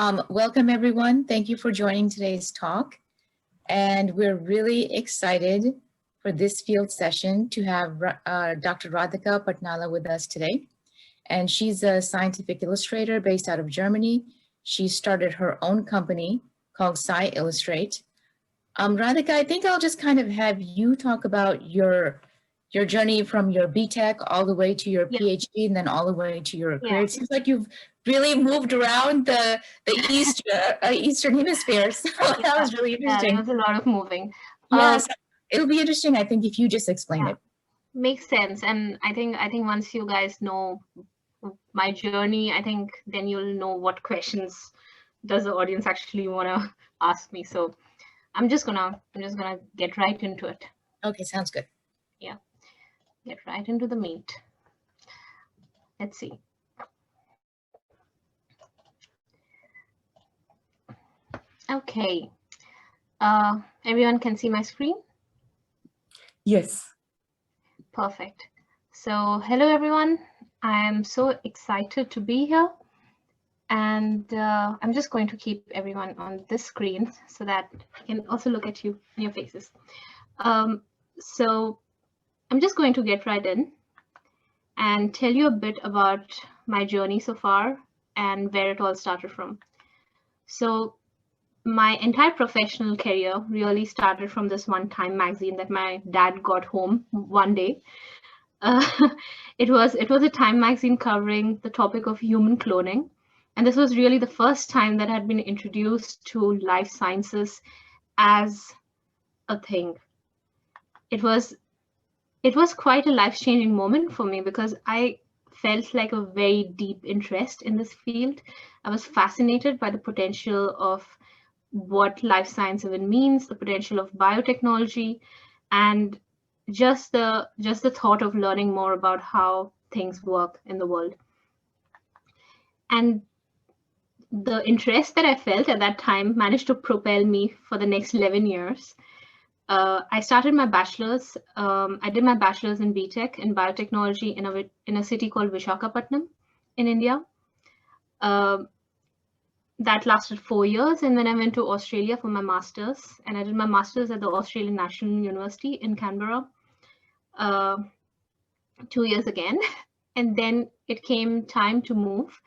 Welcome everyone. Thank you for joining today's talk. And we're really excited for this field session to have Dr. Radhika Patnala with us today. And she's a scientific illustrator based out of Germany. She started her own company called Sci Illustrate. Radhika, I think I'll just kind of have you talk about your journey from your BTech all the way to your PhD and then all the way to your career. It seems like you've really moved around the Eastern Hemisphere. So that was really interesting. There was a lot of moving. Yes, it'll be interesting, I think, if you just explain it. Makes sense. And I think once you guys know my journey, I think then you'll know what questions does the audience actually want to ask me. So I'm just gonna get right into it. Okay, sounds good. Yeah, get right into the meat. Let's see. Okay, everyone can see my screen? Yes. Perfect. So hello everyone. I'm so excited to be here. And I'm just going to keep everyone on this screen so that I can also look at you in your faces. So I'm just going to get right in and tell you a bit about my journey so far and where it all started from. So my entire professional career really started from this one Time magazine that my dad got home one day. It was a Time magazine covering the topic of human cloning. And this was really the first time that I had been introduced to life sciences as a thing. It was quite a life-changing moment for me because I felt like a very deep interest in this field. I was fascinated by the potential of what life science even means, the potential of biotechnology, and just the thought of learning more about how things work in the world. And the interest that I felt at that time managed to propel me for the next 11 years. I started my bachelor's. I did my bachelor's in BTech in biotechnology in a city called Visakhapatnam in India. That lasted 4 years, and then I went to Australia for my master's, and I did my master's at the Australian National University in Canberra. 2 years again, and then it came time to move.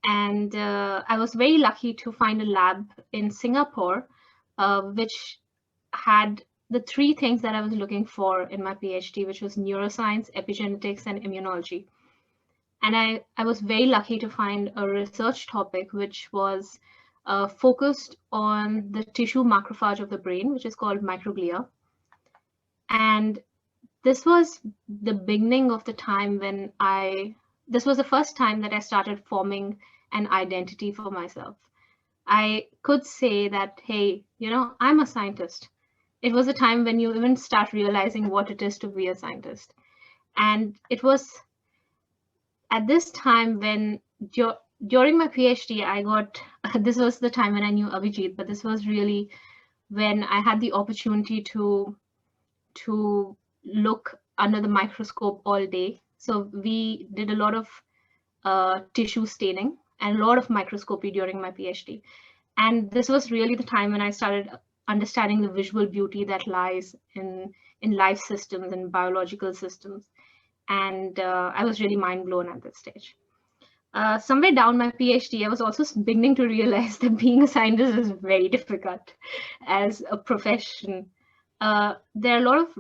And I was very lucky to find a lab in Singapore, which had the 3 things that I was looking for in my PhD, which was neuroscience, epigenetics, and immunology. And I was very lucky to find a research topic which was focused on the tissue macrophage of the brain, which is called microglia. And this was the beginning of the time when this was the first time that I started forming an identity for myself. I could say that, hey, I'm a scientist. It was a time when you even start realizing what it is to be a scientist. And it was at this time when during my PhD, this was the time when I knew Abhijit, but this was really when I had the opportunity to look under the microscope all day. So we did a lot of tissue staining and a lot of microscopy during my PhD. And this was really the time when I started understanding the visual beauty that lies in life systems and biological systems. And I was really mind blown at that stage. Somewhere down my PhD, I was also beginning to realize that being a scientist is very difficult as a profession. There are a lot of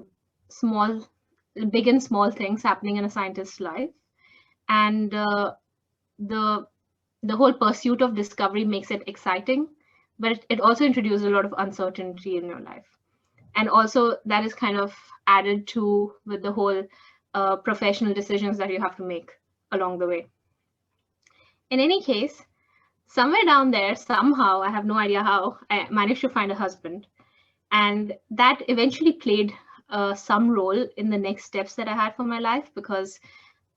big and small things happening in a scientist's life. And the whole pursuit of discovery makes it exciting, but it also introduces a lot of uncertainty in your life. And also that is kind of added to with the whole professional decisions that you have to make along the way. In any case, somewhere down there, somehow, I have no idea how, I managed to find a husband. And that eventually played some role in the next steps that I had for my life, because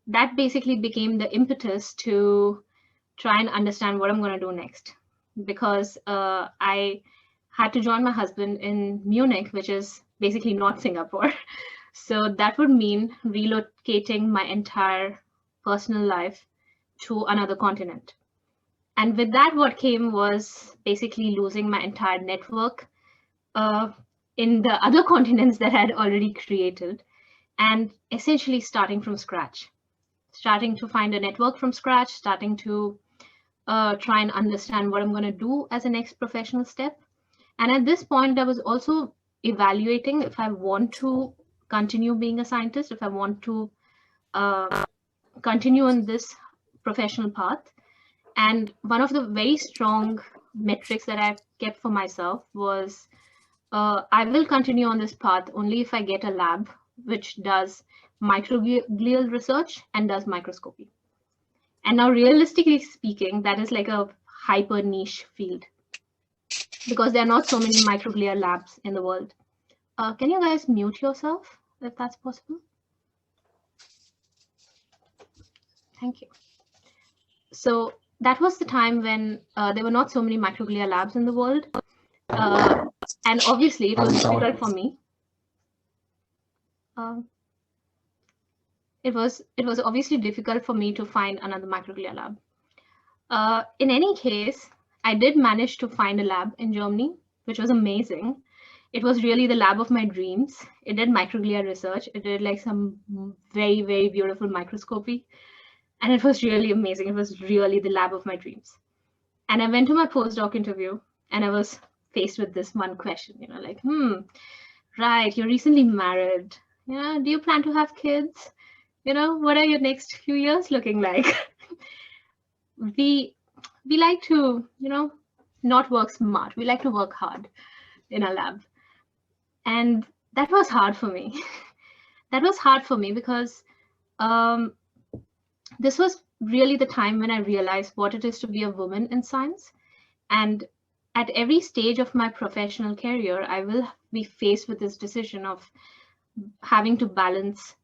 that basically became the impetus to try and understand what I'm going to do next. Because I had to join my husband in Munich, which is basically not Singapore. So that would mean relocating my entire personal life to another continent. And with that, what came was basically losing my entire network in the other continents that I had already created, and essentially starting from scratch, starting to find a network from scratch, starting to try and understand what I'm going to do as a next professional step. And at this point, I was also evaluating if I want to continue being a scientist, if I want to continue on this professional path. And one of the very strong metrics that I kept for myself was I will continue on this path only if I get a lab which does microglial research and does microscopy. And now, realistically speaking, that is like a hyper niche field because there are not so many microglia labs in the world. Can you guys mute yourself if that's possible? Thank you. So that was the time when there were not so many microglia labs in the world. And obviously it was difficult for me. It was obviously difficult for me to find another microglia lab. In any case, I did manage to find a lab in Germany, which was amazing. It was really the lab of my dreams. It did microglia research. It did like some very, very beautiful microscopy. And it was really amazing. It was really the lab of my dreams. And I went to my postdoc interview and I was faced with this one question, you know, like, right, you're recently married. You know, do you plan to have kids? You know, what are your next few years looking like? We like to, you know, not work smart. We like to work hard in our lab. And that was hard for me. That was hard for me because this was really the time when I realized what it is to be a woman in science. And at every stage of my professional career, I will be faced with this decision of having to balance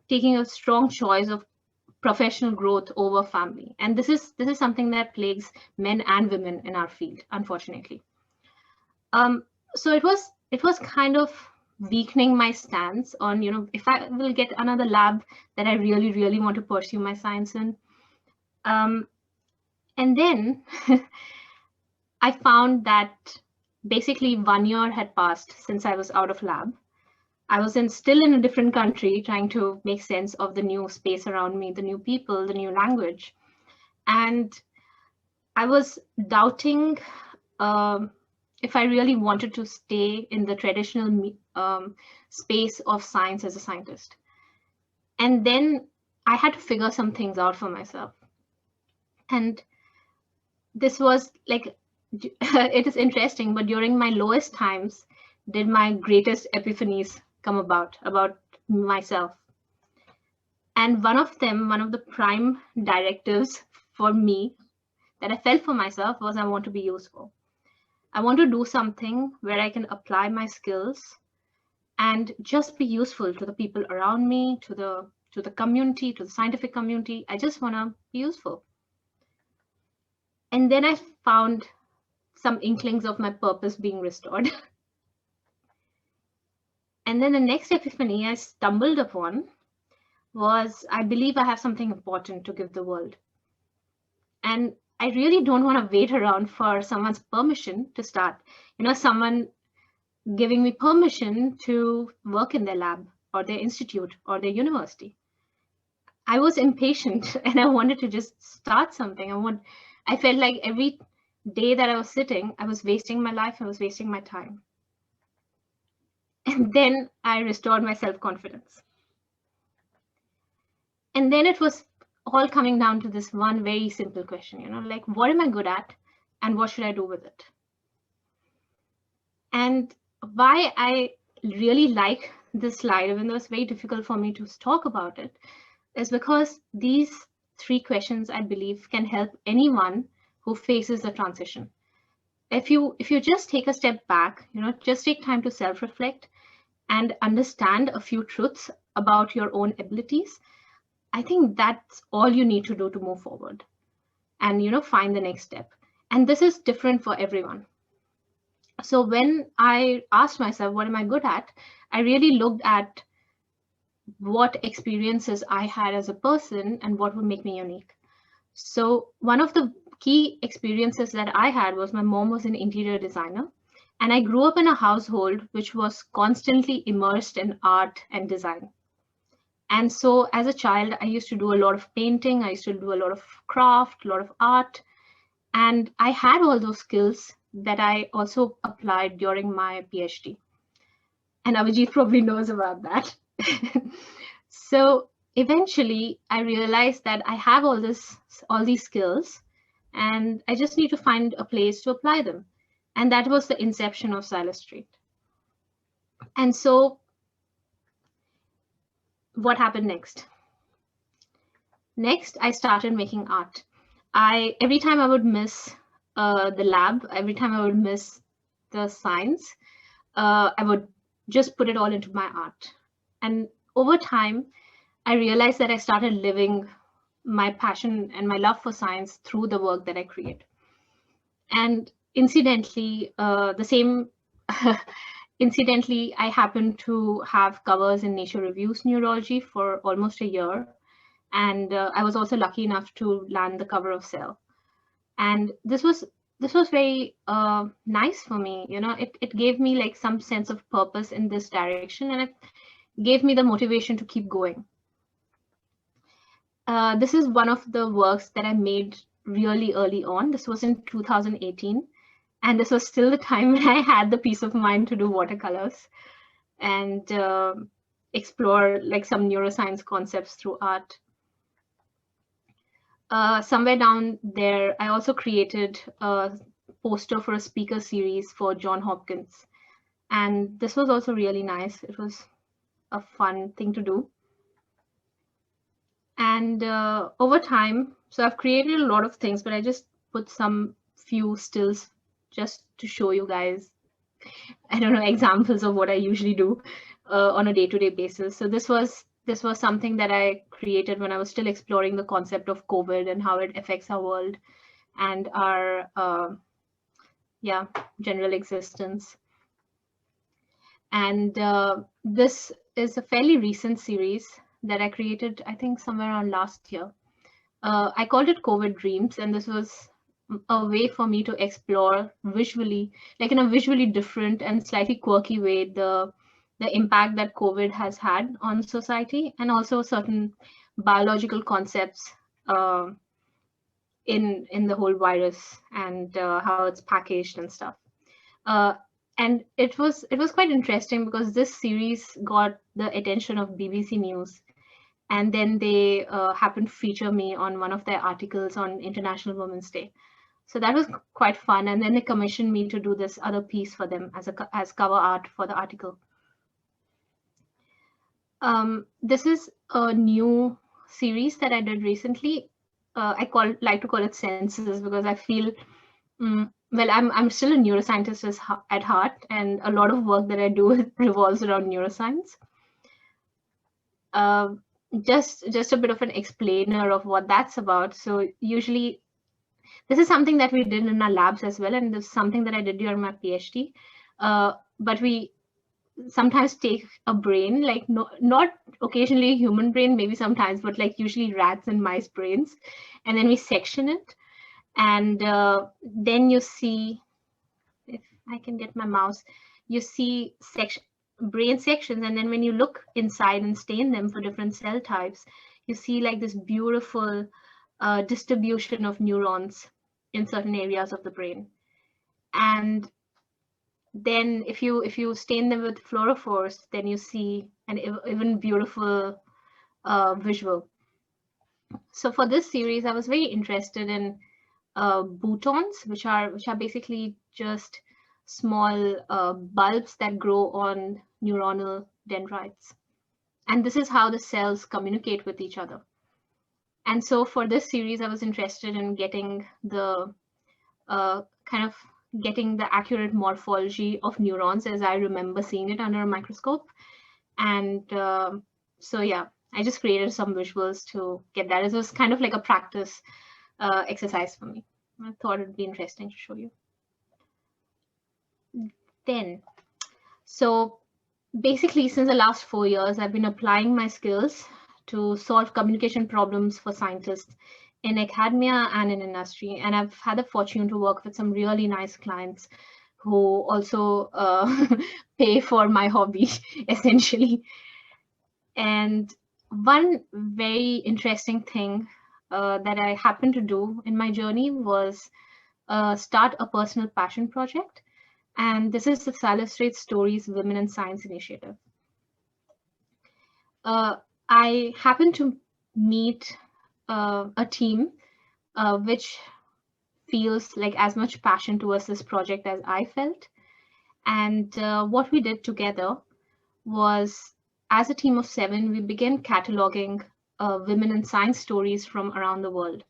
taking a strong choice of professional growth over family. And this is something that plagues men and women in our field, unfortunately. So it was kind of weakening my stance on, you know, if I will get another lab that I really, really want to pursue my science in. And then I found that basically 1 year had passed since I was out of lab. I was still in a different country trying to make sense of the new space around me, the new people, the new language. And I was doubting if I really wanted to stay in the traditional space of science as a scientist. And then I had to figure some things out for myself. And this was like, it is interesting, but during my lowest times did my greatest epiphanies come about myself. And one of the prime directives for me that I felt for myself was I want to be useful. I want to do something where I can apply my skills and just be useful to the people around me, to the community, to the scientific community. I just want to be useful. And then I found some inklings of my purpose being restored. And then the next epiphany I stumbled upon was, I believe I have something important to give the world. And I really don't want to wait around for someone's permission to start. You know, someone giving me permission to work in their lab or their institute or their university. I was impatient and I wanted to just start something. I felt like every day that I was sitting, I was wasting my life, I was wasting my time. And then I restored my self-confidence. And then it was all coming down to this one very simple question, you know, like, what am I good at and what should I do with it? And why I really like this slide, even though it's very difficult for me to talk about it, is because these three questions, I believe, can help anyone who faces the transition. If you just take a step back, you know, just take time to self-reflect and understand a few truths about your own abilities, I think that's all you need to do to move forward and, you know, find the next step. And this is different for everyone. So when I asked myself, what am I good at? I really looked at what experiences I had as a person and what would make me unique. So one of the key experiences that I had was my mom was an interior designer, and I grew up in a household which was constantly immersed in art and design. And so as a child, I used to do a lot of painting, I used to do a lot of craft, a lot of art, and I had all those skills that I also applied during my PhD. And Abhijit probably knows about that. So eventually I realized that I have all these skills, and I just need to find a place to apply them. And that was the inception of Silas Street. And so what happened next? Next, I started making art. Every time I would miss the lab, every time I would miss the science, I would just put it all into my art. And over time, I realized that I started living my passion and my love for science through the work that I create. And incidentally, incidentally, I happened to have covers in Nature Reviews Neurology for almost a year. And I was also lucky enough to land the cover of Cell. And this was very nice for me. You know, it gave me like some sense of purpose in this direction, and it gave me the motivation to keep going. This is one of the works that I made really early on. This was in 2018. And this was still the time when I had the peace of mind to do watercolors and explore like some neuroscience concepts through art. Somewhere down there, I also created a poster for a speaker series for John Hopkins. And this was also really nice. It was a fun thing to do. And over time, so I've created a lot of things, but I just put some few stills just to show you guys, I don't know, examples of what I usually do on a day-to-day basis. So this was something that I created when I was still exploring the concept of COVID and how it affects our world and our general existence. And this is a fairly recent series that I created, I think somewhere around last year. I called it Covert Dreams, and this was a way for me to explore visually, like in a visually different and slightly quirky way, the impact that COVID has had on society, and also certain biological concepts in the whole virus and how it's packaged and stuff. And it was quite interesting because this series got the attention of BBC News, and then they happened to feature me on one of their articles on International Women's Day. So that was quite fun. And then they commissioned me to do this other piece for them as cover art for the article. This is a new series that I did recently. I like to call it Senses because I feel, well, I'm still a neuroscientist at heart, and a lot of work that I do revolves around neuroscience. Just a bit of an explainer of what that's about. So usually, this is something that we did in our labs as well, and this is something that I did during my PhD. But we sometimes take a brain, like not occasionally a human brain, maybe sometimes, but like usually rats and mice brains, and then we section it. And then you see, if I can get my mouse, you see brain sections. And then when you look inside and stain them for different cell types, you see like this beautiful distribution of neurons in certain areas of the brain. And then if you stain them with fluorophores, then you see an even beautiful visual. So for this series, I was very interested in boutons, which are basically just small bulbs that grow on neuronal dendrites. And this is how the cells communicate with each other. And so for this series, I was interested in getting the getting the accurate morphology of neurons as I remember seeing it under a microscope. And so yeah, I just created some visuals to get that. It was kind of like a practice exercise for me. I thought it'd be interesting to show you. Then, so basically since the last 4 years, I've been applying my skills to solve communication problems for scientists in academia and in industry. And I've had the fortune to work with some really nice clients who also pay for my hobby, essentially. And one very interesting thing that I happened to do in my journey was start a personal passion project. And this is the Illustrate Stories Women in Science initiative. I happened to meet a team which feels like as much passion towards this project as I felt. And what we did together was, as a team of 7, we began cataloging women in science stories from around the world.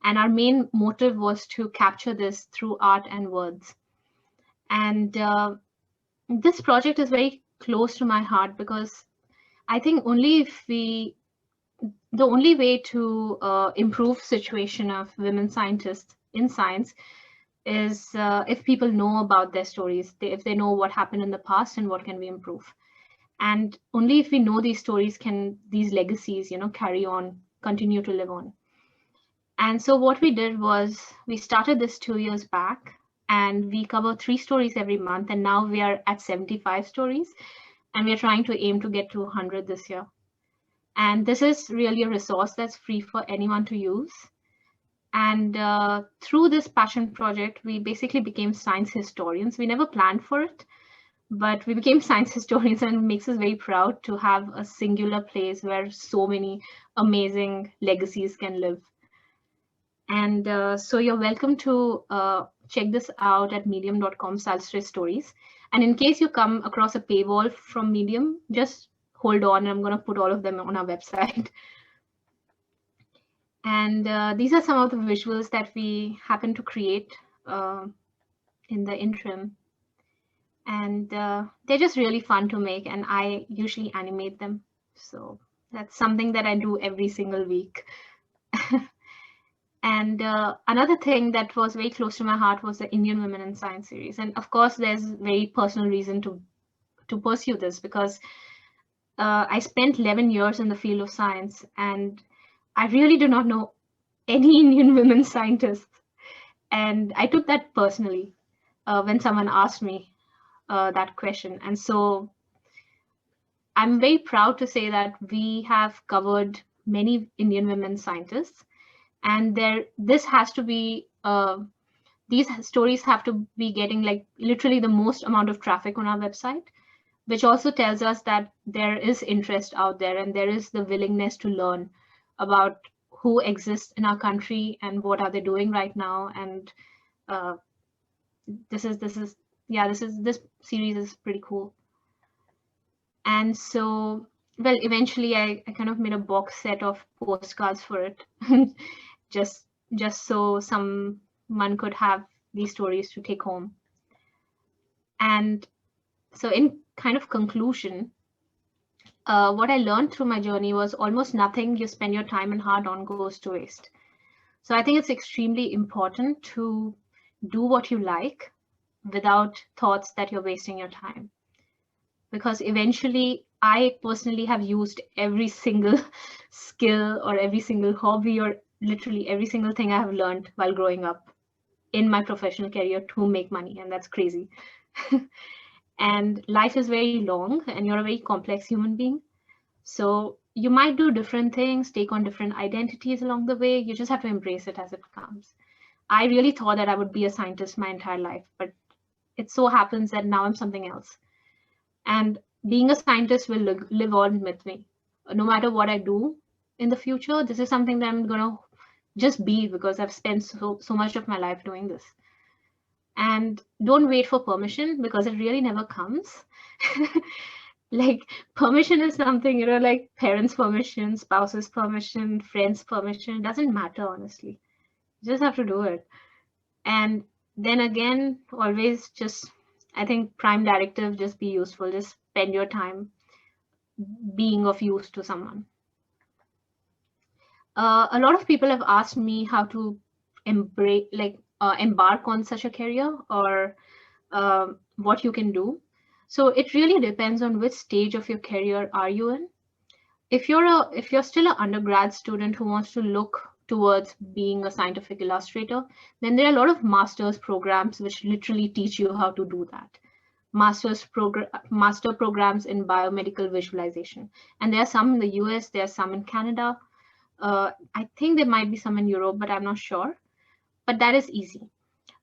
And our main motive was to capture this through art and words. And this project is very close to my heart because I think the only way to improve situation of women scientists in science is if people know about their stories, if they know what happened in the past and what can we improve. And only if we know these stories can these legacies, carry on, continue to live on. And so what we did was we started this 2 years back, and we cover 3 stories every month. And now we are at 75 stories, and we are trying to aim to get to 100 this year. And this is really a resource that's free for anyone to use. And through this passion project, we basically became science historians. We never planned for it, but we became science historians, and it makes us very proud to have a singular place where so many amazing legacies can live. And so you're welcome to check this out at medium.com/stories. And in case you come across a paywall from Medium, just hold on. I'm going to put all of them on our website. And these are some of the visuals that we happen to create in the interim. And they're just really fun to make, and I usually animate them. So that's something that I do every single week. And another thing that was very close to my heart was the Indian Women in Science series. And of course, there's very personal reason to pursue this, because I spent 11 years in the field of science, and I really do not know any Indian women scientists. And I took that personally when someone asked me that question. And so I'm very proud to say that we have covered many Indian women scientists, and this has to be these stories have to be getting like literally the most amount of traffic on our website, which also tells us that there is interest out there and there is the willingness to learn about who exists in our country and what are they doing right now. And this series is pretty cool. And so, well, eventually I kind of made a box set of postcards for it, just so someone could have these stories to take home. And so in kind of conclusion, what I learned through my journey was almost nothing you spend your time and heart on goes to waste. So I think it's extremely important to do what you like without thoughts that you're wasting your time. Because eventually, I personally have used every single skill or every single hobby or literally every single thing I have learned while growing up in my professional career to make money. And that's crazy. And life is very long and you're a very complex human being. So you might do different things, take on different identities along the way. You just have to embrace it as it comes. I really thought that I would be a scientist my entire life, but it so happens that now I'm something else. And being a scientist will live on with me. No matter what I do in the future, this is something that I'm going to just be, because I've spent so much of my life doing this. And don't wait for permission, because it really never comes. Like permission is something, like parents' permission, spouses' permission, friends' permission. It doesn't matter, honestly. You just have to do it. And then again, always just, I think prime directive, just be useful. Just spend your time being of use to someone. A lot of people have asked me how to embark on such a career, or what you can do. So it really depends on which stage of your career are you in. If you're still an undergrad student who wants to look towards being a scientific illustrator, then there are a lot of master's programs which literally teach you how to do that. Master programs in biomedical visualization. And there are some in the US, there are some in Canada. I think there might be some in Europe, but I'm not sure. But that is easy.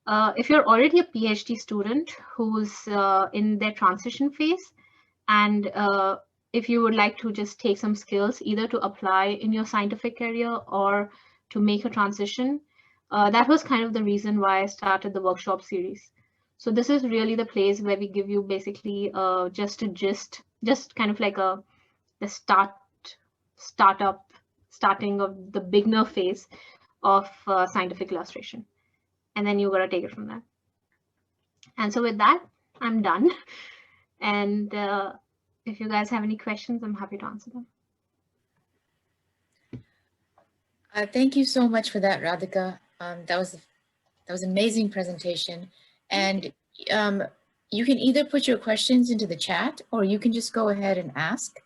If you're already a PhD student who's in their transition phase, and if you would like to just take some skills, either to apply in your scientific career or to make a transition, that was kind of the reason why I started the workshop series. So this is really the place where we give you basically just kind of like the starting of the beginner phase of scientific illustration. And then you gotta take it from there. And so with that, I'm done. And if you guys have any questions, I'm happy to answer them. Thank you so much for that, Radhika. That was an amazing presentation. And you can either put your questions into the chat, or you can just go ahead and ask.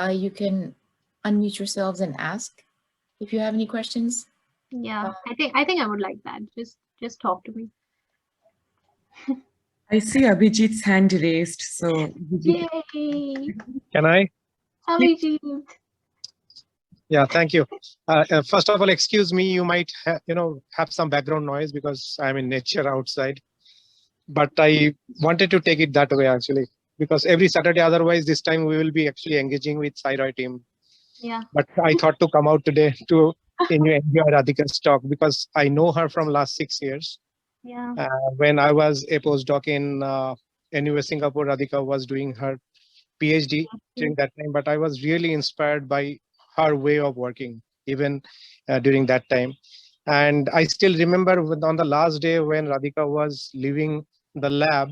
You can unmute yourselves and ask if you have any questions. Yeah, I think I would like that. Just talk to me. I see Abhijit's hand raised, so. Yay! Can I? Abhijit. Yeah, thank you. First of all, excuse me, you might have some background noise because I'm in nature outside. But I wanted to take it that way actually, because every Saturday, otherwise this time we will be actually engaging with Thyroid team. Yeah. But I thought to come out today to enjoy Radhika's talk because I know her from last 6 years. Yeah. When I was a postdoc in NUS Singapore, Radhika was doing her PhD during that time, but I was really inspired by her way of working, even during that time. And I still remember on the last day when Radhika was leaving the lab,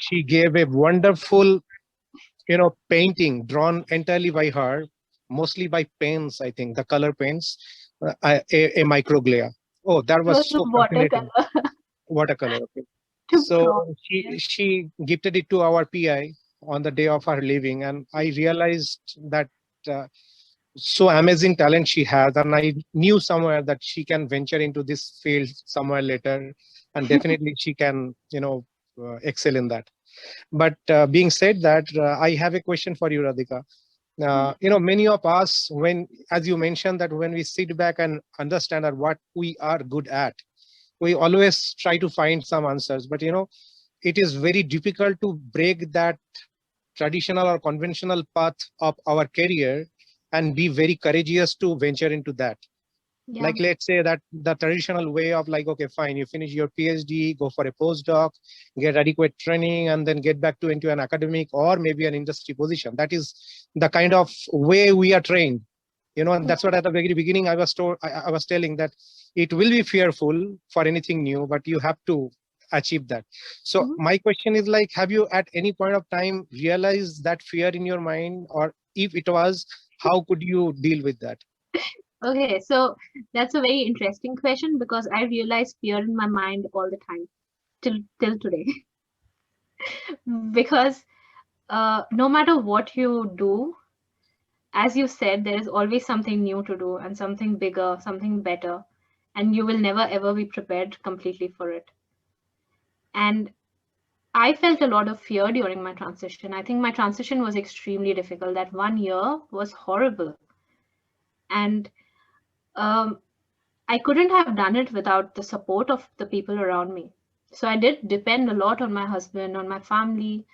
she gave a wonderful, painting drawn entirely by her, mostly by pens, I think, the color pens, a microglea. Oh, that was so fascinating. Watercolor. Okay. So she gifted it to our PI on the day of her leaving, and I realized that so amazing talent she has, and I knew somewhere that she can venture into this field somewhere later, and definitely she can, excel in that. But being said that, I have a question for you, Radhika. Many of us, as you mentioned, that when we sit back and understand that what we are good at, we always try to find some answers. But it is very difficult to break that traditional or conventional path of our career and be very courageous to venture into that. Yeah. Like, let's say that the traditional way of like, okay, fine, you finish your PhD, go for a postdoc, get adequate training, and then get back into an academic or maybe an industry position. That is the kind of way we are trained. And that's what at the very beginning I was telling that it will be fearful for anything new, but you have to achieve that. So my question is like, have you at any point of time realized that fear in your mind, or if it was, how could you deal with that? Okay, so that's a very interesting question because I realize fear in my mind all the time till today. Because no matter what you do, as you said, there is always something new to do and something bigger, something better, and you will never ever be prepared completely for it. And I felt a lot of fear during my transition. I think my transition was extremely difficult. That 1 year was horrible. And I couldn't have done it without the support of the people around me. So I did depend a lot on my husband, on my family.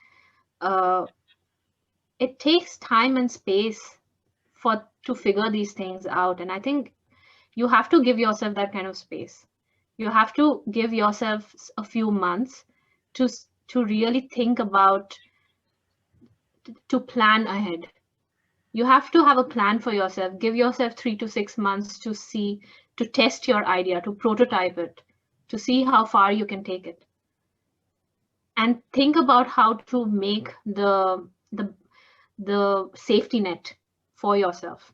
It takes time and space to figure these things out. And I think you have to give yourself that kind of space. You have to give yourself a few months to really think about, to plan ahead. You have to have a plan for yourself. Give yourself 3 to 6 months to test your idea, to prototype it, to see how far you can take it. And think about how to make the safety net for yourself.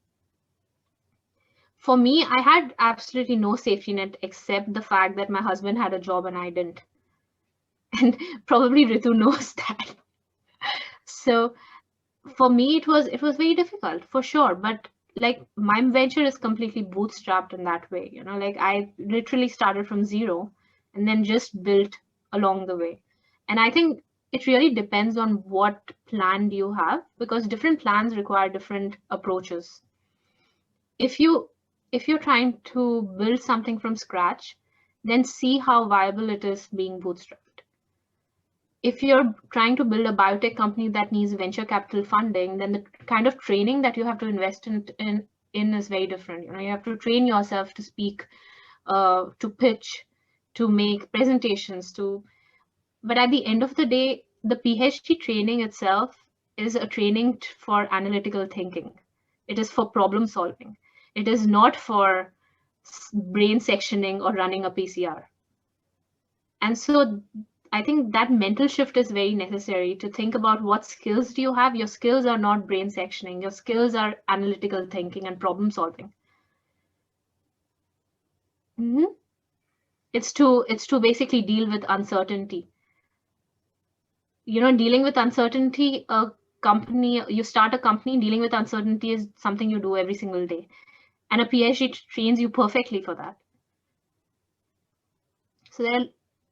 For me, I had absolutely no safety net except the fact that my husband had a job and I didn't. And probably Ritu knows that. So for me, it was very difficult, for sure. But like my venture is completely bootstrapped in that way, you know, like I literally started from zero and then just built along the way. And I think it really depends on what plan do you have, because different plans require different approaches. If you're trying to build something from scratch, then see how viable it is being bootstrapped. If you're trying to build a biotech company that needs venture capital funding, then the kind of training that you have to invest in is very different. You know, you have to train yourself to speak, to pitch, to make presentations, but at the end of the day, the PhD training itself is a training for analytical thinking. It is for problem solving. It is not for brain sectioning or running a PCR. And so I think that mental shift is very necessary to think about what skills do you have. Your skills are not brain sectioning. Your skills are analytical thinking and problem solving. Mm-hmm. It's to basically deal with uncertainty. You know, dealing with uncertainty, you start a company, dealing with uncertainty is something you do every single day. And a PhD trains you perfectly for that. So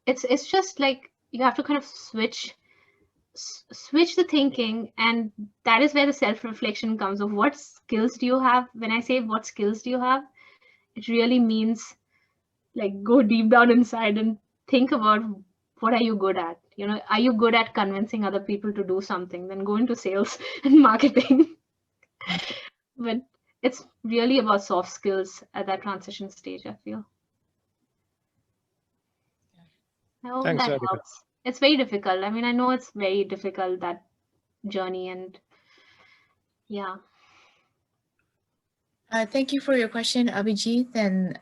it's just like you have to kind of switch the thinking, and that is where the self-reflection comes of what skills do you have. When I say what skills do you have, it really means like go deep down inside and think about what are you good at. You know, are you good at convincing other people to do something? Then go into sales and marketing. But it's really about soft skills at that transition stage, I feel. I hope Thanks, that Radhika. helps. It's very difficult. I mean, I know it's very difficult, that journey, and yeah. Thank you for your question, Abhijit. And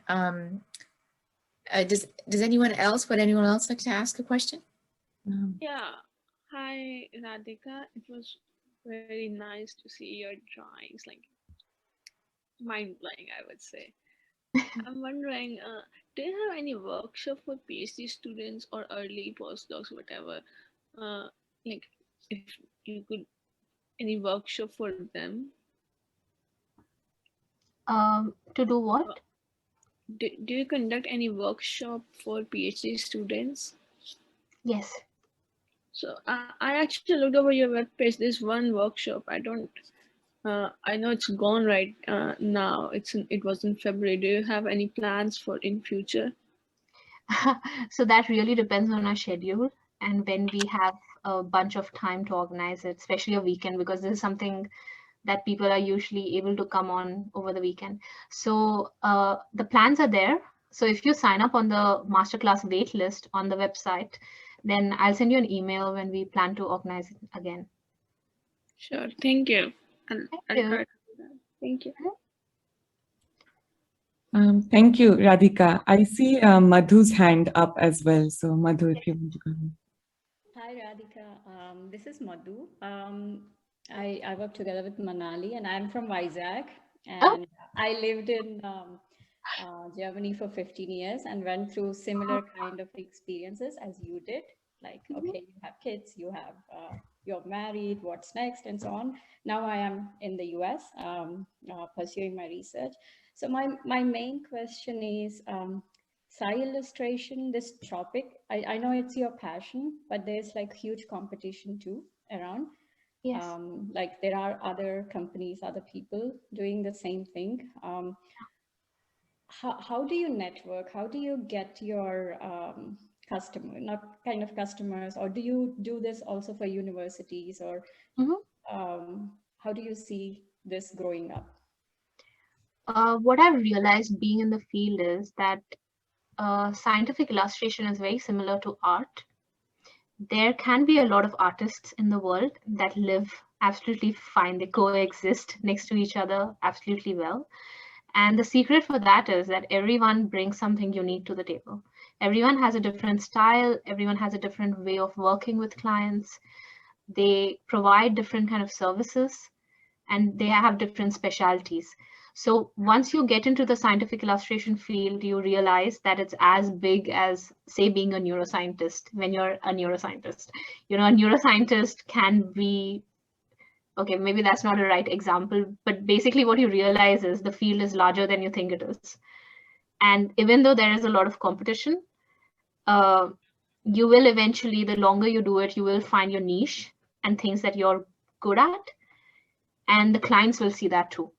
does anyone else, would anyone else like to ask a question? Yeah. Hi, Radhika. It was very nice to see your drawings, like mind-blowing, I would say. I'm wondering, do you have any workshop for PhD students or early postdocs, whatever? Like, if you could, any workshop for them? To do what? Do you conduct any workshop for PhD students? Yes. So I actually looked over your webpage. There's one workshop. I know it's gone right now. It was in February. Do you have any plans for in future? So that really depends on our schedule and when we have a bunch of time to organize it, especially a weekend, because this is something that people are usually able to come on over the weekend. So the plans are there. So if you sign up on the masterclass wait list on the website, then I'll send you an email when we plan to organize it again. Sure. Thank you. I'll Thank you. try to do that. Thank you. Thank you, Radhika. I see Madhu's hand up as well. So Madhu, if you want to go ahead. Hi, Radhika. This is Madhu. I work together with Manali, and I'm from Vizag. And I lived in Germany for 15 years and went through similar kind of experiences as you did. Like, okay, you have kids, you're married, what's next, and so on. Now I am in the US pursuing my research. So my main question is, Sai illustration, this topic, I know it's your passion, but there's like huge competition too around. Yes. Like there are other companies, other people doing the same thing. How do you network? How do you get your not kind of customers, or do you do this also for universities, or how do you see this growing up? What I've realized being in the field is that scientific illustration is very similar to art. There can be a lot of artists in the world that live absolutely fine. They coexist next to each other absolutely well. And the secret for that is that everyone brings something unique to the table. Everyone has a different style. Everyone has a different way of working with clients. They provide different kind of services, and they have different specialties. So once you get into the scientific illustration field, you realize that it's as big as, say, being a neuroscientist when you're a neuroscientist. You know, a neuroscientist can be okay, maybe that's not a right example, but basically what you realize is the field is larger than you think it is. And even though there is a lot of competition, you will eventually, the longer you do it, you will find your niche and things that you're good at. And the clients will see that too.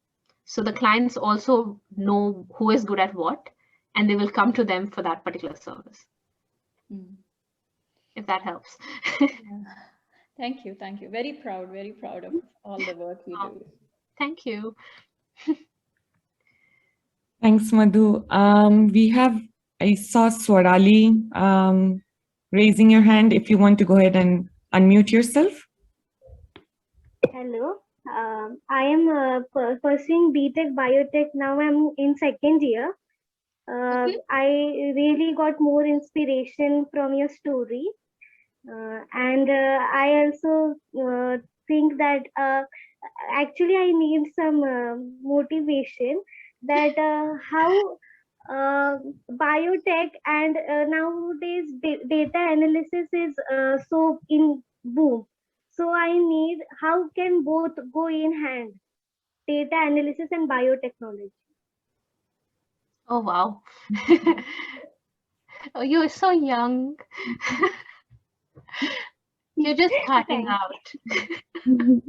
So the clients also know who is good at what, and they will come to them for that particular service. If that helps. Thank you. Thank you. Very proud of all the work you do. Thank you. Thanks, Madhu. I saw Swarali raising your hand. If you want to go ahead and unmute yourself. Hello. I am pursuing BTech Biotech. Now I'm in second year. I really got more inspiration from your story. And I also think that actually I need some motivation that how biotech and nowadays data analysis is so in boom. So I need, how can both go in hand, data analysis and biotechnology? Oh, wow. Oh, you're so young. You're just starting out. And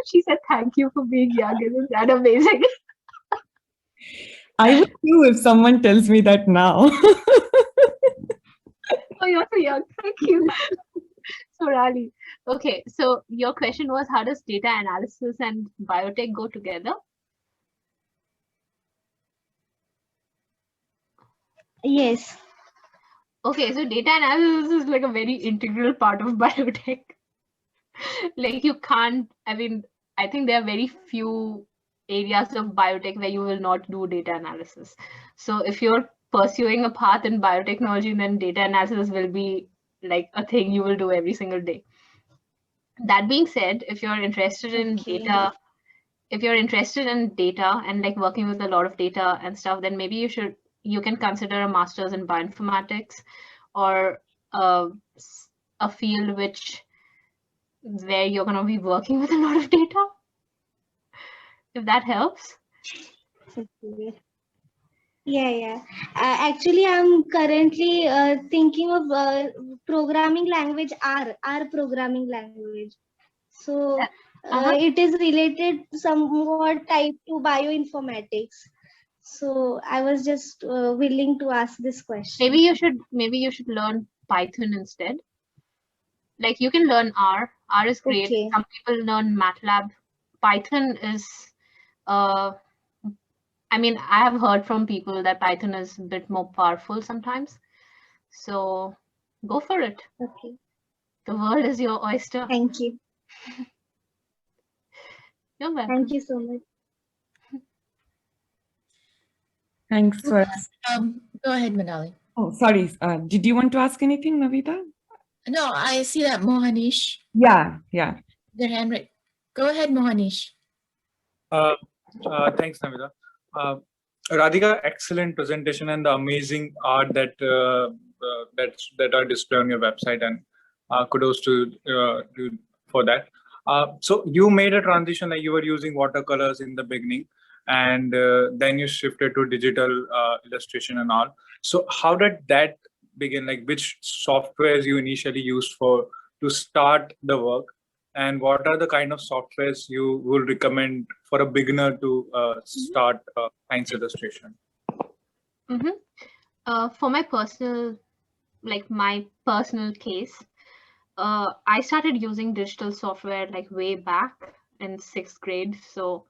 she said, thank you for being young. Isn't that amazing? I would too if someone tells me that now. Oh, you're so young. Thank you. Sorali. Okay, so your question was, how does data analysis and biotech go together? Yes. Okay, so data analysis is like a very integral part of biotech. Like you can't, I mean, I think there are very few areas of biotech where you will not do data analysis. So if you're pursuing a path in biotechnology, then data analysis will be like a thing you will do every single day. That being said, if you're interested in data, and like working with a lot of data and stuff, then maybe you can consider a master's in bioinformatics or a field where you're going to be working with a lot of data, if that helps. Yeah. Actually, I'm currently thinking of programming language R programming language. So it is related somewhat type to bioinformatics. So I was just willing to ask this question. Maybe you should learn Python instead. Like you can learn R. R is great. Okay. Some people learn MATLAB. Python is I mean, I have heard from people that Python is a bit more powerful sometimes. So go for it. Okay. The world is your oyster. Thank you. You're welcome. Thank you so much. Thanks, Swarali. Go ahead, Manali. Oh, sorry. Did you want to ask anything, Navita? No, I see that Mohanish. Yeah. Their hand right. Go ahead, Mohanish. Thanks, Navita. Radhika, excellent presentation and the amazing art that are displayed on your website, and kudos to for that. So you made a transition, like you were using watercolors in the beginning, and then you shifted to digital illustration and all. So how did that begin? Like which softwares you initially used to start the work? And what are the kind of softwares you will recommend for a beginner to start science illustration? For my personal case, I started using digital software like way back in 6th grade. So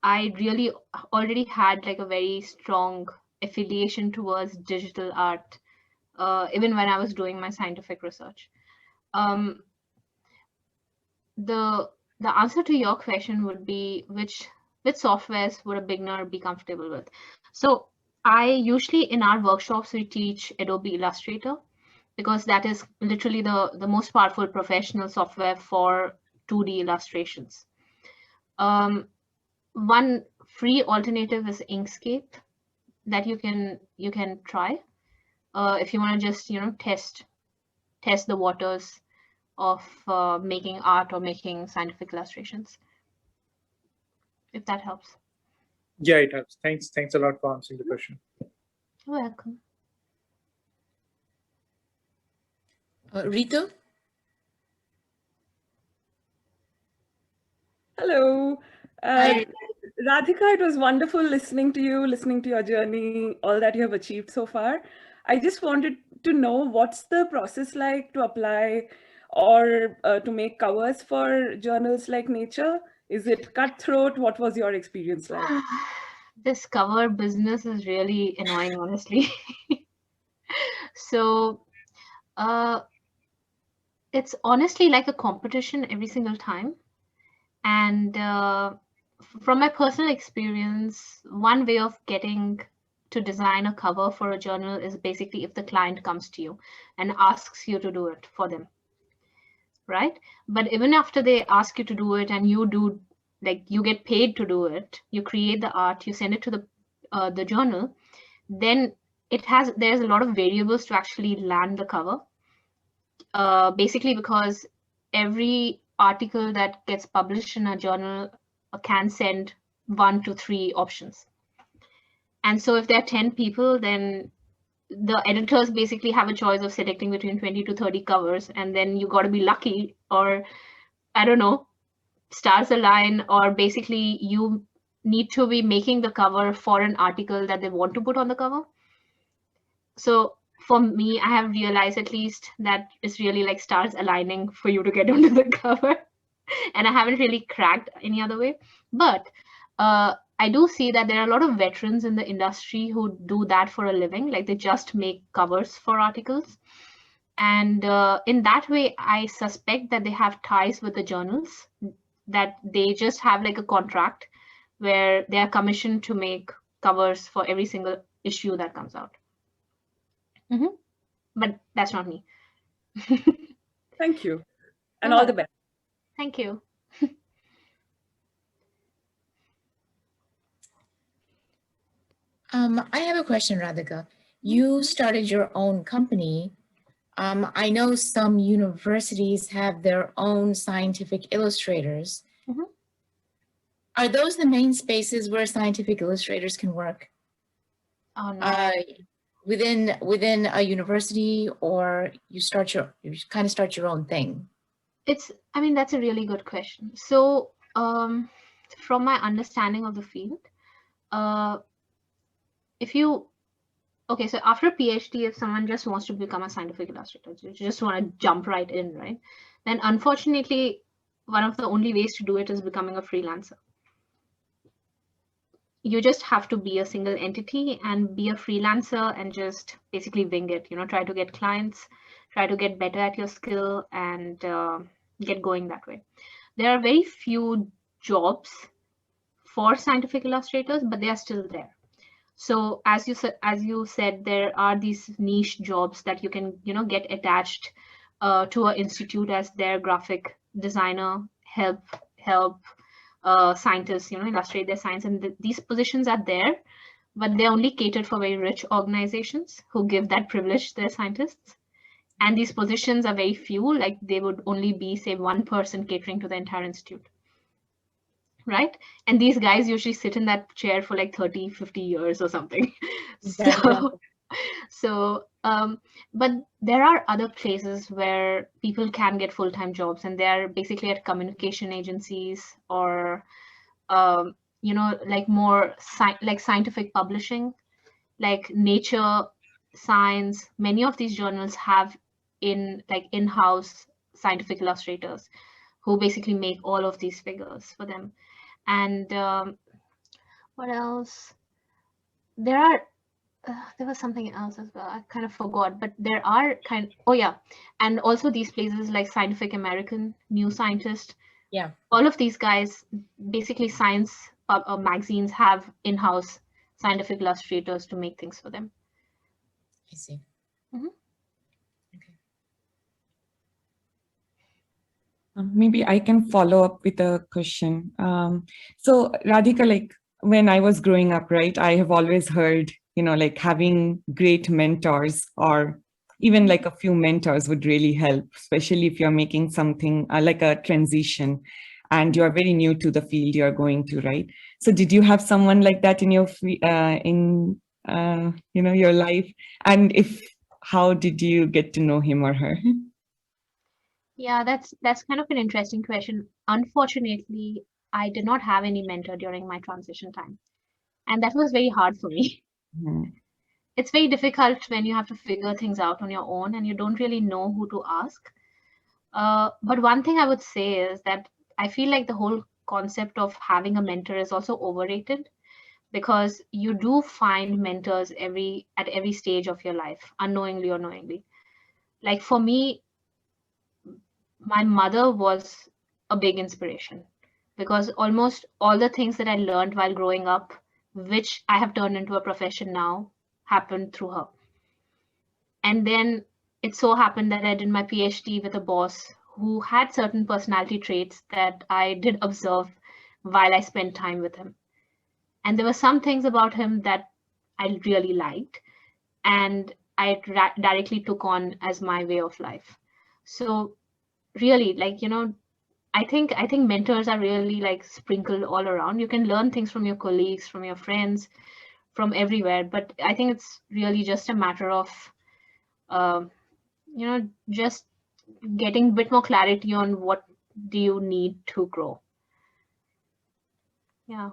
I really already had like a very strong affiliation towards digital art, even when I was doing my scientific research. The answer to your question would be which softwares would a beginner be comfortable with. So I usually in our workshops we teach Adobe Illustrator because that is literally the most powerful professional software for 2D illustrations. One free alternative is Inkscape that you can try if you want to just test the waters of making art or making scientific illustrations, if that helps. Yeah, it helps. Thanks a lot for answering the question. You're welcome. Ritu? Hello. Hi. Radhika, it was wonderful listening to you, listening to your journey, all that you have achieved so far. I just wanted to know, what's the process like to apply or to make covers for journals like Nature? Is it cutthroat? What was your experience like? This cover business is really annoying, honestly. So it's honestly like a competition every single time. And from my personal experience, one way of getting to design a cover for a journal is basically if the client comes to you and asks you to do it for them, right? But even after they ask you to do it and you do, like you get paid to do it, you create the art, you send it to the journal, then there's a lot of variables to actually land the cover. Basically because every article that gets published in a journal can send 1 to 3 options. And so if there are 10 people, then the editors basically have a choice of selecting between 20 to 30 covers, and then you got to be lucky, or I don't know, stars align, or basically you need to be making the cover for an article that they want to put on the cover. So for me, I have realized at least that it's really like stars aligning for you to get onto the cover. And I haven't really cracked any other way. But I do see that there are a lot of veterans in the industry who do that for a living. Like they just make covers for articles. And in that way, I suspect that they have ties with the journals, that they just have like a contract where they are commissioned to make covers for every single issue that comes out. But that's not me. Thank you. And all the best. Thank you. I have a question, Radhika. You started your own company. I know some universities have their own scientific illustrators. Are those the main spaces where scientific illustrators can work? Oh, no. Within a university, or you kind of start your own thing? I mean, that's a really good question. So from my understanding of the field, so after a PhD, if someone just wants to become a scientific illustrator, you just want to jump right in, right? Then unfortunately, one of the only ways to do it is becoming a freelancer. You just have to be a single entity and be a freelancer and just basically wing it, try to get clients, try to get better at your skill, and get going that way. There are very few jobs for scientific illustrators, but they are still there. So as you said, there are these niche jobs that you can, get attached to an institute as their graphic designer, help scientists, illustrate their science. And these positions are there, but they're only catered for very rich organizations who give that privilege to their scientists. And these positions are very few, like they would only be, say, one person catering to the entire institute. Right? And these guys usually sit in that chair for like 30, 50 years or something. But there are other places where people can get full-time jobs, and they're basically at communication agencies or, like more like scientific publishing, like Nature, Science. Many of these journals have in-house scientific illustrators who basically make all of these figures for them. And what else? There was something else as well. I kind of forgot, but there are and also these places like Scientific American, New Scientist. Yeah. All of these guys, basically science magazines have in-house scientific illustrators to make things for them. I see. Maybe I can follow up with a question. So Radhika, like when I was growing up, right, I have always heard, like having great mentors or, even like a few mentors would really help, especially if you're making something like a transition and you're very new to the field you're going to, right? So did you have someone like that in your your life? And if how did you get to know him or her? Yeah, that's kind of an interesting question. Unfortunately, I did not have any mentor during my transition time, and that was very hard for me. It's very difficult when you have to figure things out on your own and you don't really know who to ask. But one thing I would say is that I feel like the whole concept of having a mentor is also overrated, because you do find mentors at every stage of your life, unknowingly or knowingly. Like for me, my mother was a big inspiration, because almost all the things that I learned while growing up, which I have turned into a profession now, happened through her. And then it so happened that I did my PhD with a boss who had certain personality traits that I did observe while I spent time with him. And there were some things about him that I really liked, and I directly took on as my way of life. So really, like, I think mentors are really like sprinkled all around. You can learn things from your colleagues, from your friends, from everywhere. But I think it's really just a matter of, just getting a bit more clarity on what do you need to grow. Yeah.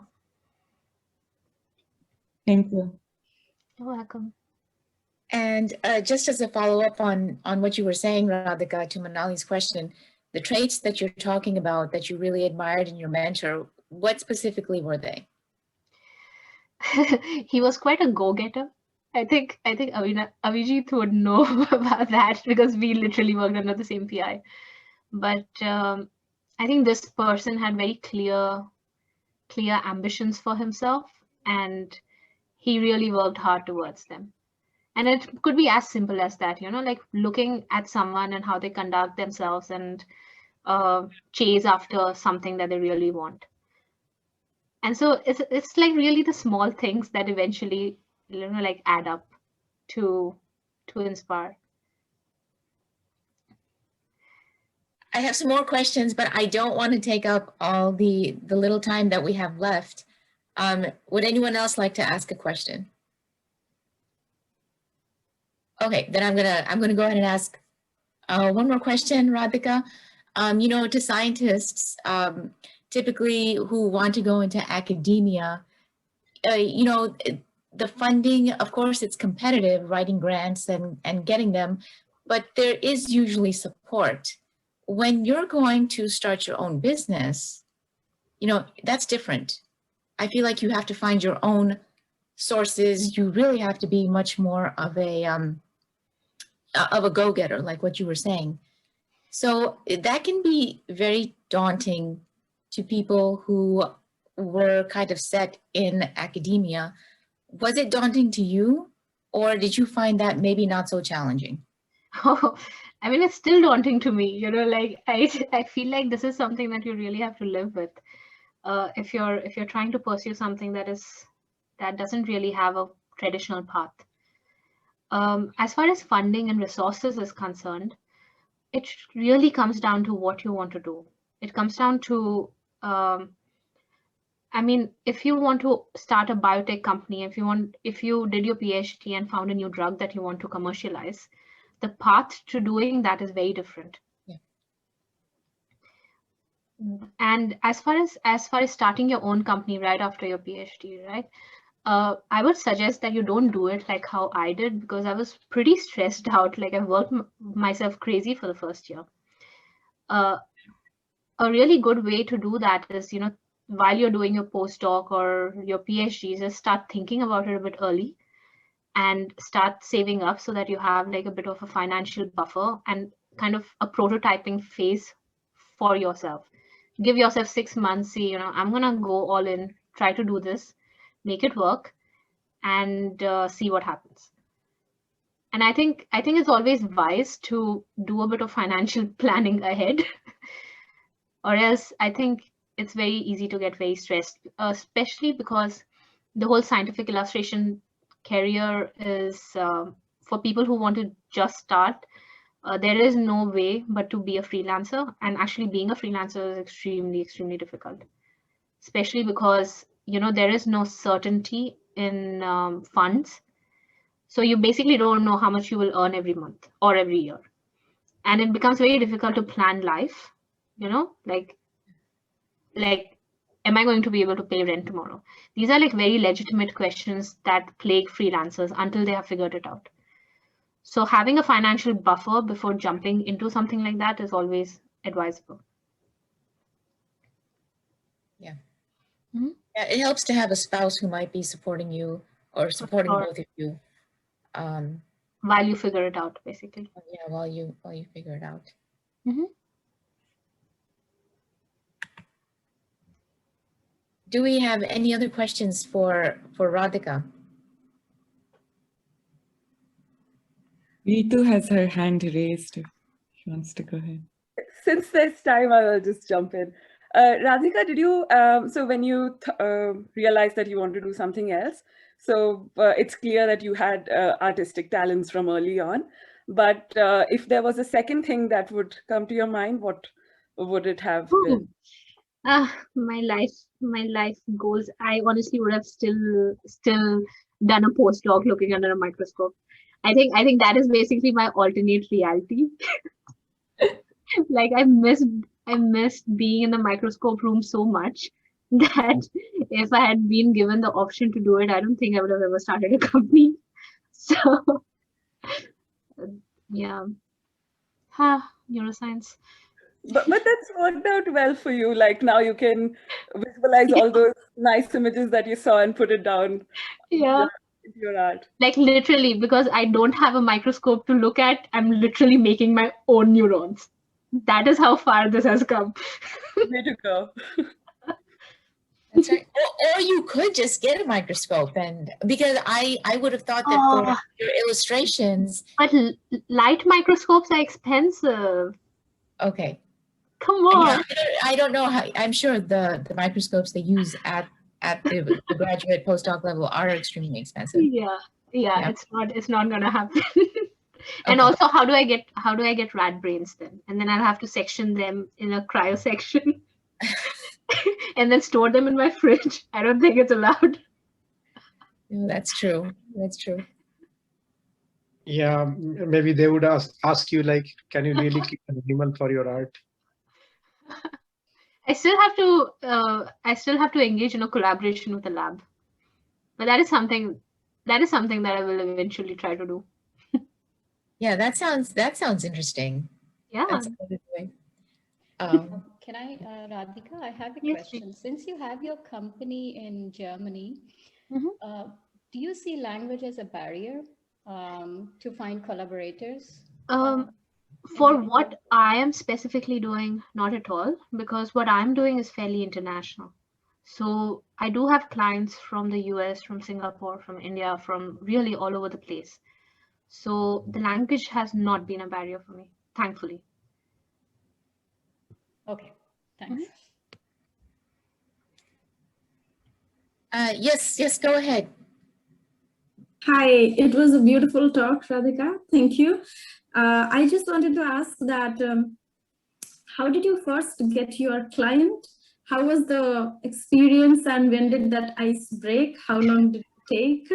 Thank you. You're welcome. And just as a follow-up on what you were saying, Radhika, to Manali's question, the traits that you're talking about that you really admired in your mentor, what specifically were they? He was quite a go-getter. I think Avijit would know about that, because we literally worked under the same PI. But I think this person had very clear ambitions for himself, and he really worked hard towards them. And it could be as simple as that, like looking at someone and how they conduct themselves and chase after something that they really want. And so it's like really the small things that eventually, like add up to inspire. I have some more questions, but I don't want to take up all the little time that we have left. Would anyone else like to ask a question? Okay, then I'm gonna go ahead and ask one more question, Radhika. To scientists, typically who want to go into academia, the funding, of course, it's competitive, writing grants and getting them, but there is usually support. When you're going to start your own business, that's different. I feel like you have to find your own sources. You really have to be much more of a go-getter, like what you were saying. So that can be very daunting to people who were kind of set in academia. Was it daunting to you, or did you find that maybe not so challenging? Oh, I mean, it's still daunting to me, like I feel like this is something that you really have to live with. If you're trying to pursue something that doesn't really have a traditional path. As far as funding and resources is concerned, it really comes down to what you want to do. It comes down to, I mean, if you want to start a biotech company, if you did your PhD and found a new drug that you want to commercialize, the path to doing that is very different. Yeah. And as far as starting your own company right after your PhD, right? I would suggest that you don't do it like how I did, because I was pretty stressed out. Like I worked myself crazy for the first year. A really good way to do that is, while you're doing your postdoc or your PhD, just start thinking about it a bit early and start saving up so that you have like a bit of a financial buffer and kind of a prototyping phase for yourself. Give yourself 6 months, see, I'm going to go all in, try to do this, make it work, and see what happens. And I think it's always wise to do a bit of financial planning ahead, or else I think it's very easy to get very stressed, especially because the whole scientific illustration career is for people who want to just start, there is no way but to be a freelancer. And actually being a freelancer is extremely, extremely difficult, especially because, you know, there is no certainty in funds. So you basically don't know how much you will earn every month or every year. And it becomes very difficult to plan life, you know, like, am I going to be able to pay rent tomorrow? These are like very legitimate questions that plague freelancers until they have figured it out. So having a financial buffer before jumping into something like that is always advisable. Yeah. Mm-hmm. Yeah, it helps to have a spouse who might be supporting you or supporting both of you. While you figure it out, basically. Yeah, while you figure it out. Mm-hmm. Do we have any other questions for Radhika? Ritu has her hand raised if she wants to go ahead. Since there's time, I will just jump in. Radhika, did you, so when you realized that you want to do something else, so it's clear that you had artistic talents from early on, but if there was a second thing that would come to your mind, what would it have been? My life goals. I honestly would have still done a postdoc looking under a microscope. I think that is basically my alternate reality. Like I missed being in the microscope room so much that if I had been given the option to do it, I don't think I would have ever started a company. So yeah, neuroscience. But that's worked out well for you. Like now you can visualize all those nice images that you saw and put it down. Yeah. Into your art. Like literally, because I don't have a microscope to look at, I'm literally making my own neurons. That is how far this has come. Way to go. That's right. Or you could just get a microscope, and because I would have thought that for your illustrations. But light microscopes are expensive. Okay. Come on. I don't know how. I'm sure the microscopes they use at the graduate postdoc level are extremely expensive. Yeah. It's not gonna happen. And also, how do I get rat brains then? And then I'll have to section them in a cryo section. And then store them in my fridge. I don't think it's allowed. No, that's true. That's true. Yeah, maybe they would ask you like, can you really keep an animal for your art? I still have to engage in a collaboration with the lab, but that is something that I will eventually try to do. Yeah, that sounds interesting. Yeah. That's a good way. Can I, Radhika, I have a question. Since you have your company in Germany, do you see language as a barrier to find collaborators? For what I am specifically doing, not at all, because what I'm doing is fairly international. So I do have clients from the US, from Singapore, from India, from really all over the place. So the language has not been a barrier for me, thankfully. Okay, thanks. Yes, go ahead. Hi, it was a beautiful talk, Radhika. Thank you. I just wanted to ask that, how did you first get your client? How was the experience and when did that ice break? How long did it take?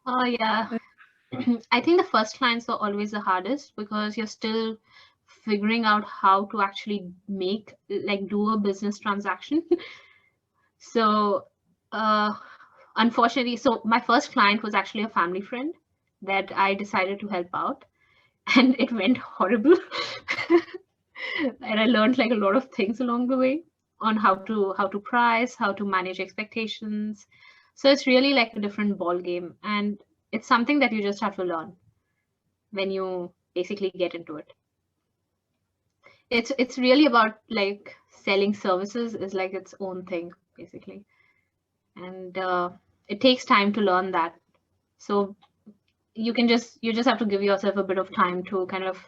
Oh, yeah. I think the first clients are always the hardest because you're still figuring out how to actually do a business transaction. So, unfortunately, so my first client was actually a family friend that I decided to help out, and it went horrible. And I learned like a lot of things along the way on how to price, how to manage expectations. So it's really like a different ball game, and it's something that you just have to learn when you basically get into it. It's really about like selling services is like its own thing basically, and it takes time to learn that. So you just have to give yourself a bit of time to kind of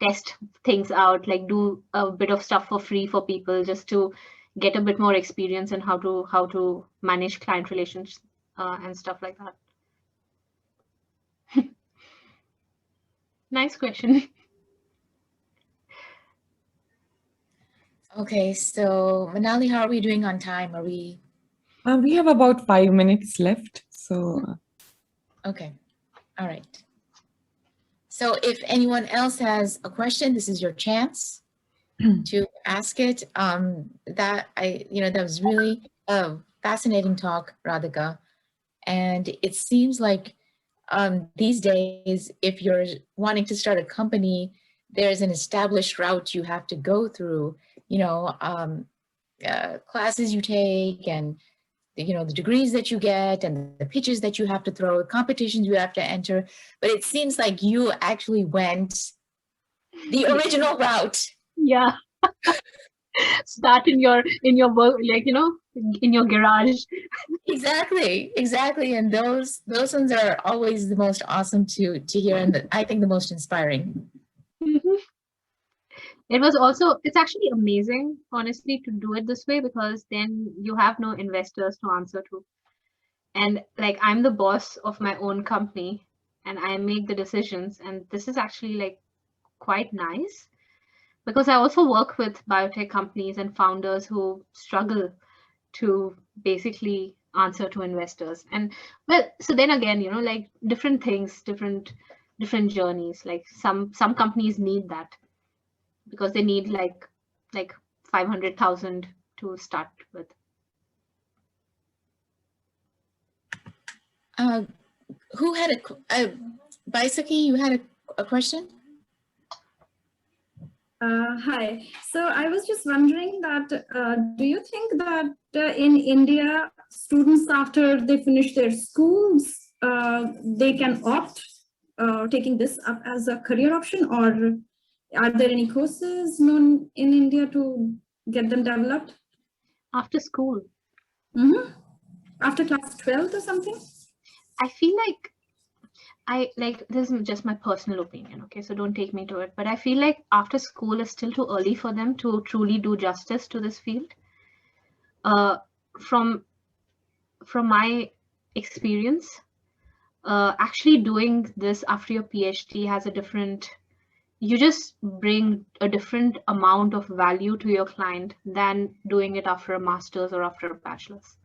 test things out, like do a bit of stuff for free for people just to get a bit more experience in how to manage client relations and stuff like that. Nice question. Okay, so Manali, how are we doing on time? Are we? We have about 5 minutes left. So, Okay, all right. So if anyone else has a question, this is your chance to ask it. That was really a fascinating talk, Radhika. And it seems like these days, if you're wanting to start a company, there's an established route you have to go through, classes you take and the degrees that you get and the pitches that you have to throw, the competitions you have to enter. But it seems like you actually went the original route. Yeah. Start in your work, like, in your garage. Exactly. And those ones are always the most awesome to hear, and I think the most inspiring. It's actually amazing, honestly, to do it this way, because then you have no investors to answer to. And like, I'm the boss of my own company and I make the decisions. And this is actually like quite nice, because I also work with biotech companies and founders who struggle to basically answer to investors. And well, so then again, like different things, different journeys. Like some companies need that, because they need like 500,000 to start with. Who had a Baisakhi, you had a question? Hi. So I was just wondering that, do you think that in India, students, after they finish their schools, they can opt taking this up as a career option, or are there any courses known in India to get them developed? After school? After class 12 or something? I feel like this is just my personal opinion, okay, so don't take me to it, but I feel like after school is still too early for them to truly do justice to this field. From my experience, actually doing this after your PhD has you just bring a different amount of value to your client than doing it after a master's or after a bachelor's,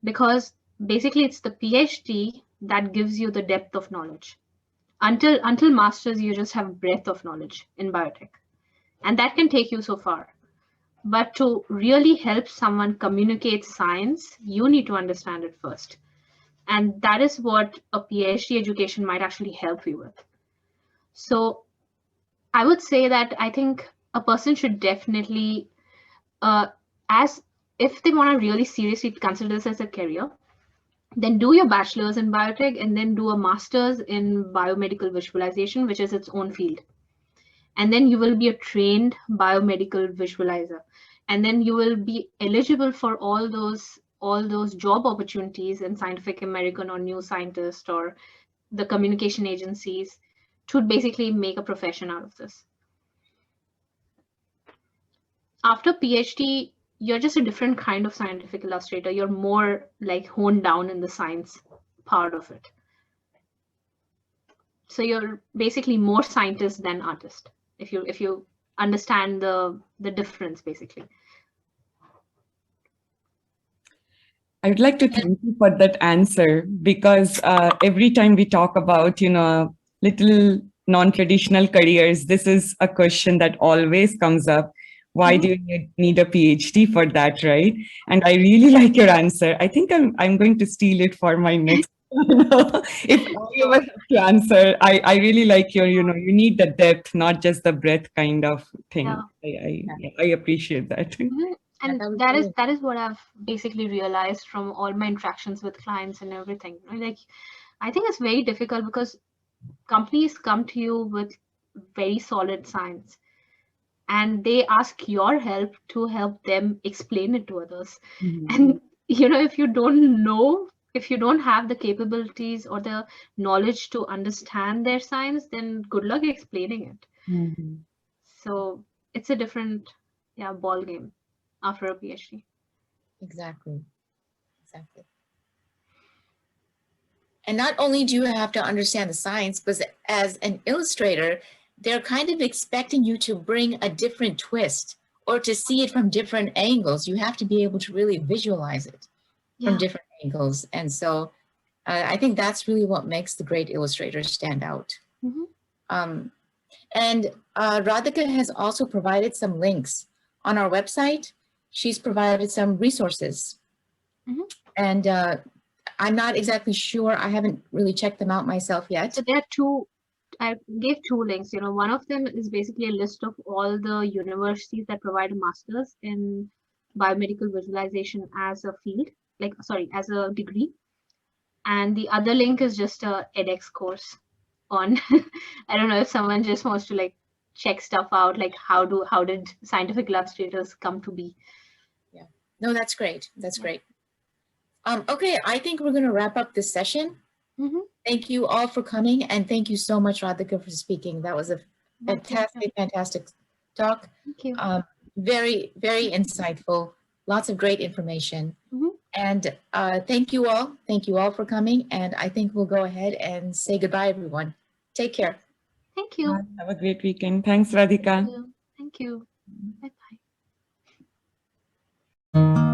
because basically it's the PhD that gives you the depth of knowledge. Until masters, you just have breadth of knowledge in biotech, and that can take you so far. But to really help someone communicate science, you need to understand it first, and that is what a PhD education might actually help you with. So I would say that I think a person should definitely, as if they want to really seriously consider this as a career, then do your bachelor's in biotech and then do a master's in biomedical visualization, which is its own field. And then you will be a trained biomedical visualizer. And then you will be eligible for all those job opportunities in Scientific American or New Scientist or the communication agencies to basically make a profession out of this. After PhD, you're just a different kind of scientific illustrator. You're more like honed down in the science part of it. So you're basically more scientist than artist, if you understand the difference, basically. I would like to thank you for that answer, because every time we talk about, little non-traditional careers, this is a question that always comes up. Why do you need a PhD for that, right? And I really like your answer. I think I'm going to steal it for my next. If I ever have to answer, I really like your, you need the depth, not just the breadth kind of thing. Yeah. I appreciate that. And that is what I've basically realized from all my interactions with clients and everything. Like, I think it's very difficult because companies come to you with very solid science, and they ask your help to help them explain it to others. And if you don't know, if you don't have the capabilities or the knowledge to understand their science, then good luck explaining it. So it's a different ball game after a PhD. Exactly. And not only do you have to understand the science, but as an illustrator, they're kind of expecting you to bring a different twist or to see it from different angles. You have to be able to really visualize it from different angles. And so I think that's really what makes the great illustrators stand out. And Radhika has also provided some links on our website. She's provided some resources. And I'm not exactly sure. I haven't really checked them out myself yet. So there are two, I gave two links. One of them is basically a list of all the universities that provide a master's in biomedical visualization as a field, as a degree. And the other link is just a edX course on, I don't know if someone just wants to check stuff out, how did scientific illustrators come to be? Yeah, no, that's great. That's great. Okay, I think we're going to wrap up this session. Thank you all for coming, and thank you so much, Radhika, for speaking. That was a fantastic talk. Thank you. Very, very insightful. Lots of great information. And thank you all. Thank you all for coming. And I think we'll go ahead and say goodbye, everyone. Take care. Thank you. Have a great weekend. Thanks, Radhika. Thank you. Bye-bye.